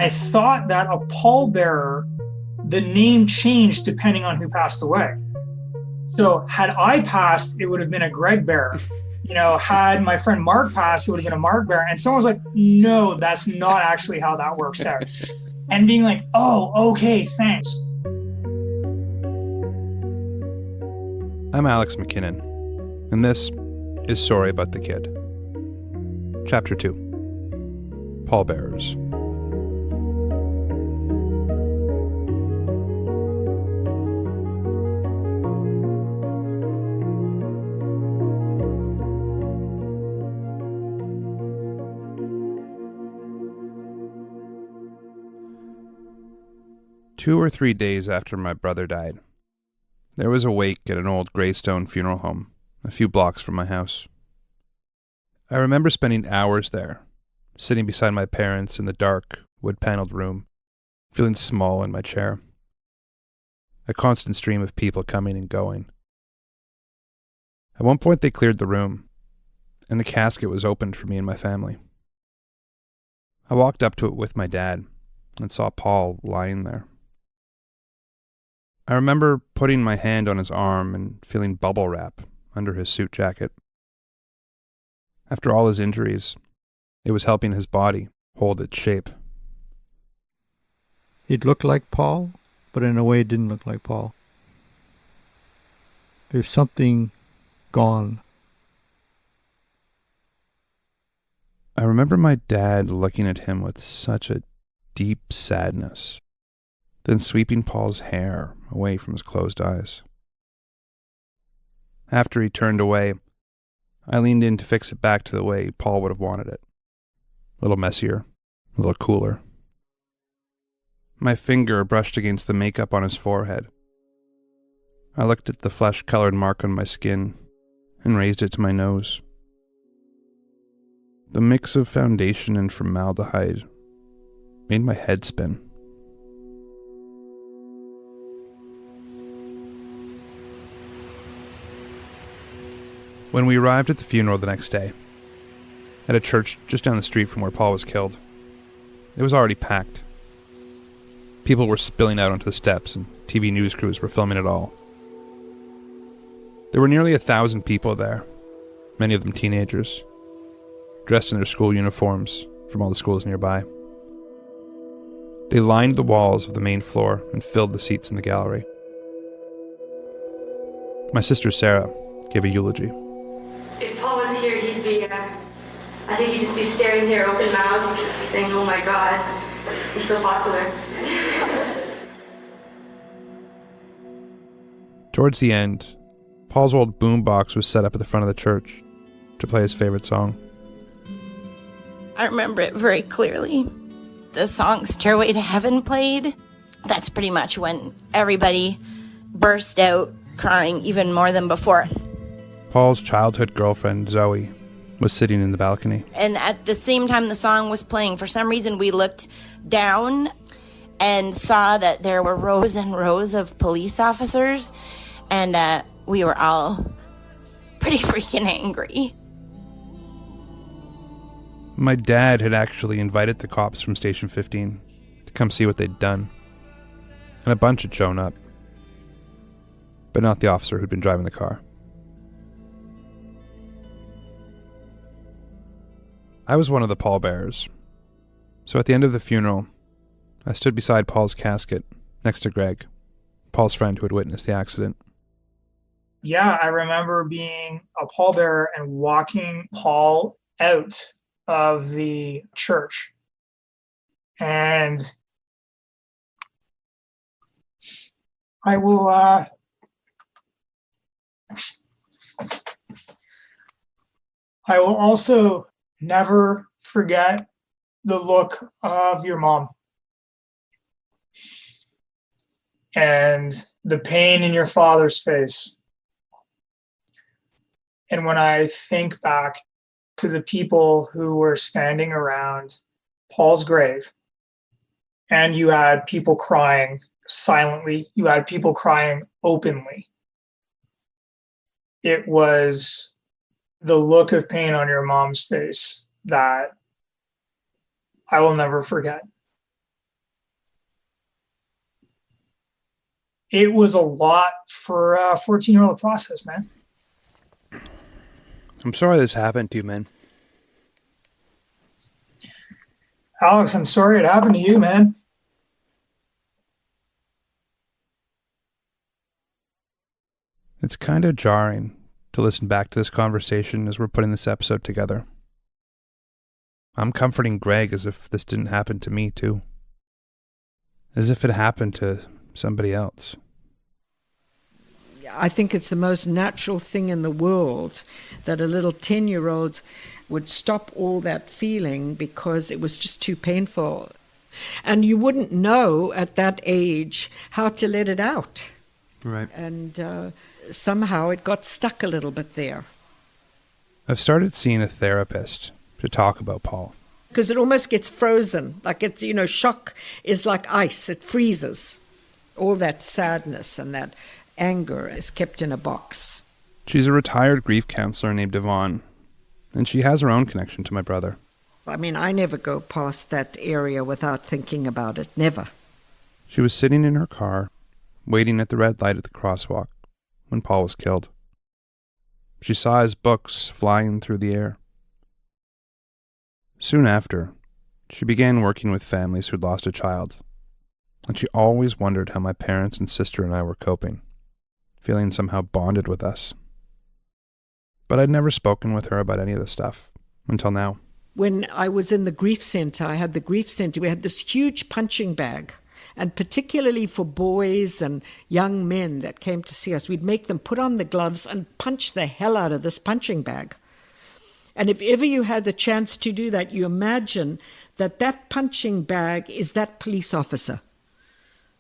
I thought that a pallbearer, the name changed depending on who passed away. So had I passed, it would have been a Greg bearer. Had my friend Mark passed, it would have been a Mark bearer. And someone was like, no, that's not actually how that works out. And being like, oh, okay, thanks. I'm Alex McKinnon, and this is Sorry About the Kid. Chapter 2. Paulbearers. Two or 3 days after my brother died, there was a wake at an old Greystone funeral home, a few blocks from my house. I remember spending hours there, sitting beside my parents in the dark, wood-paneled room, feeling small in my chair. A constant stream of people coming and going. At one point they cleared the room, and the casket was opened for me and my family. I walked up to it with my dad, and saw Paul lying there. I remember putting my hand on his arm and feeling bubble wrap under his suit jacket. After all his injuries, it was helping his body hold its shape. It looked like Paul, but in a way it didn't look like Paul. There's something gone. I remember my dad looking at him with such a deep sadness, then sweeping Paul's hair away from his closed eyes. After he turned away, I leaned in to fix it back to the way Paul would have wanted it. A little messier, a little cooler. My finger brushed against the makeup on his forehead. I looked at the flesh-colored mark on my skin and raised it to my nose. The mix of foundation and formaldehyde made my head spin. When we arrived at the funeral the next day, at a church just down the street from where Paul was killed, it was already packed. People were spilling out onto the steps, and TV news crews were filming it all. There were nearly 1,000 people there, many of them teenagers, dressed in their school uniforms from all the schools nearby. They lined the walls of the main floor and filled the seats in the gallery. My sister Sarah gave a eulogy. If Paul was here, he'd be, I think he'd just be staring here open-mouthed, saying, oh my God, you're so popular. Towards the end, Paul's old boombox was set up at the front of the church to play his favorite song. I remember it very clearly. The song Stairway to Heaven played. That's pretty much when everybody burst out crying even more than before. Paul's childhood girlfriend, Zoe, was sitting in the balcony. And at the same time the song was playing, for some reason we looked down and saw that there were rows and rows of police officers, and we were all pretty freaking angry. My dad had actually invited the cops from Station 15 to come see what they'd done, and a bunch had shown up, but not the officer who'd been driving the car. I was one of the pallbearers, so at the end of the funeral, I stood beside Paul's casket next to Greg, Paul's friend who had witnessed the accident. Yeah, I remember being a pallbearer and walking Paul out of the church. And I will also never forget the look of your mom and the pain in your father's face. And when I think back to the people who were standing around Paul's grave, and you had people crying silently, you had people crying openly, it was the look of pain on your mom's face that I will never forget. it was a lot for a 14-year-old to process, man. I'm sorry this happened to you, man. Alex, I'm sorry it happened to you, man. It's kind of jarring to listen back to this conversation as we're putting this episode together. I'm comforting Greg as if this didn't happen to me, too. As if it happened to somebody else. I think it's the most natural thing in the world that a little 10-year-old would stop all that feeling because it was just too painful. And you wouldn't know at that age how to let it out. Right. And somehow it got stuck a little bit there. I've started seeing a therapist to talk about Paul. Because it almost gets frozen. Like it's, shock is like ice. It freezes. All that sadness and that anger is kept in a box. She's a retired grief counselor named Yvonne, and she has her own connection to my brother. I mean, I never go past that area without thinking about it. Never. She was sitting in her car, waiting at the red light at the crosswalk, when Paul was killed. She saw his books flying through the air. Soon after, she began working with families who'd lost a child, and she always wondered how my parents and sister and I were coping, feeling somehow bonded with us. But I'd never spoken with her about any of this stuff, until now. When I was in the grief center, we had this huge punching bag. And particularly for boys and young men that came to see us, we'd make them put on the gloves and punch the hell out of this punching bag. And if ever you had the chance to do that, you imagine that punching bag is that police officer.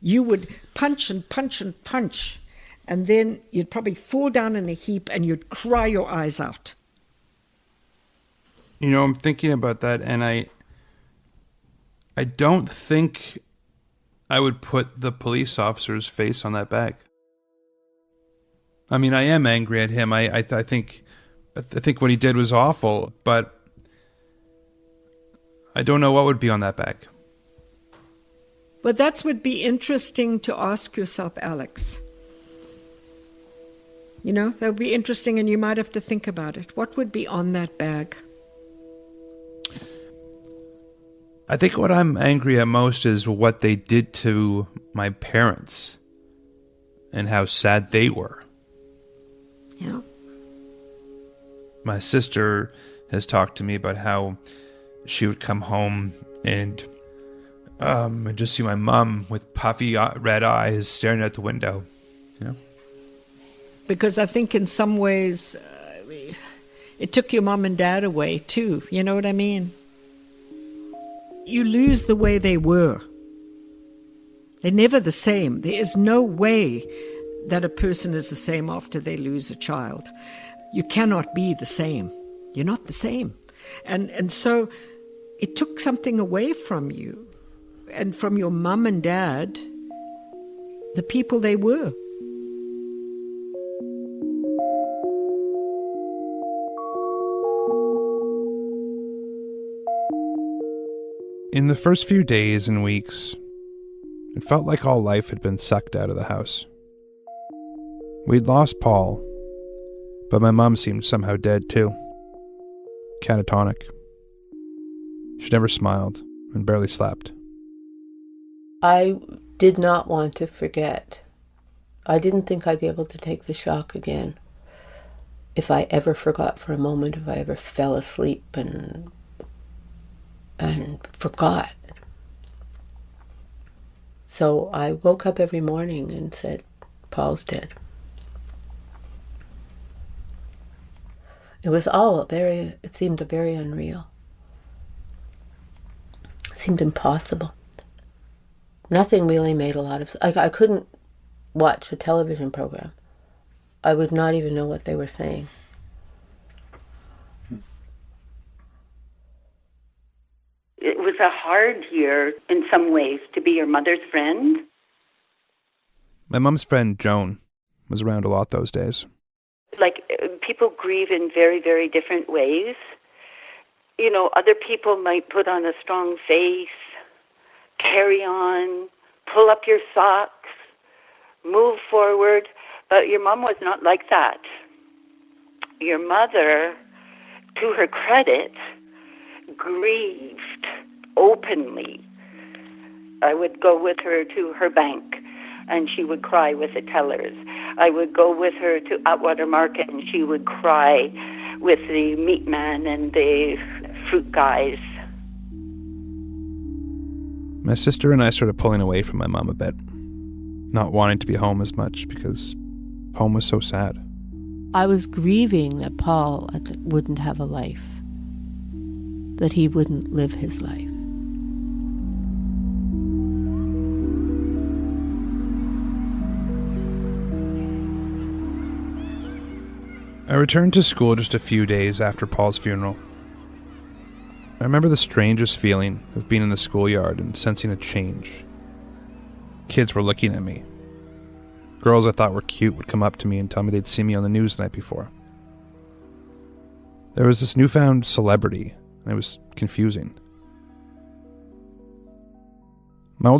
You would punch and punch and punch, and then you'd probably fall down in a heap and you'd cry your eyes out. I'm thinking about that, and I don't think I would put the police officer's face on that bag. I mean, I am angry at him. I think what he did was awful, but I don't know what would be on that bag. But that would be interesting to ask yourself, Alex. That would be interesting, and you might have to think about it. What would be on that bag? I think what I'm angry at most is what they did to my parents and how sad they were. Yeah. My sister has talked to me about how she would come home and just see my mom with puffy red eyes staring out the window. Because I think in some ways it took your mom and dad away too. You know what I mean? You lose the way they were. They're never the same. There is no way that a person is the same after they lose a child. You cannot be the same. You're not the same. And so it took something away from you and from your mum and dad, the people they were. In the first few days and weeks, it felt like all life had been sucked out of the house. We'd lost Paul, but my mom seemed somehow dead too. Catatonic. She never smiled and barely slept. I did not want to forget. I didn't think I'd be able to take the shock again. If I ever forgot for a moment, if I ever fell asleep and forgot. So I woke up every morning and said, Paul's dead. It was all it seemed very unreal. It seemed impossible. Nothing really made a lot of sense. I couldn't watch a television program. I would not even know what they were saying. It was a hard year in some ways to be your mother's friend. My mom's friend Joan was around a lot those days. People grieve in very, very different ways. Other people might put on a strong face, carry on, pull up your socks, move forward. But your mom was not like that. Your mother, to her credit, grieved openly. I would go with her to her bank, and she would cry with the tellers. I would go with her to Atwater Market, and she would cry with the meat man and the fruit guys. My sister and I started pulling away from my mom a bit, not wanting to be home as much because home was so sad. I was grieving that Paul wouldn't have a life, that he wouldn't live his life. I returned to school just a few days after Paul's funeral. I remember the strangest feeling of being in the schoolyard and sensing a change. Kids were looking at me. Girls I thought were cute would come up to me and tell me they'd seen me on the news the night before. There was this newfound celebrity, and it was confusing.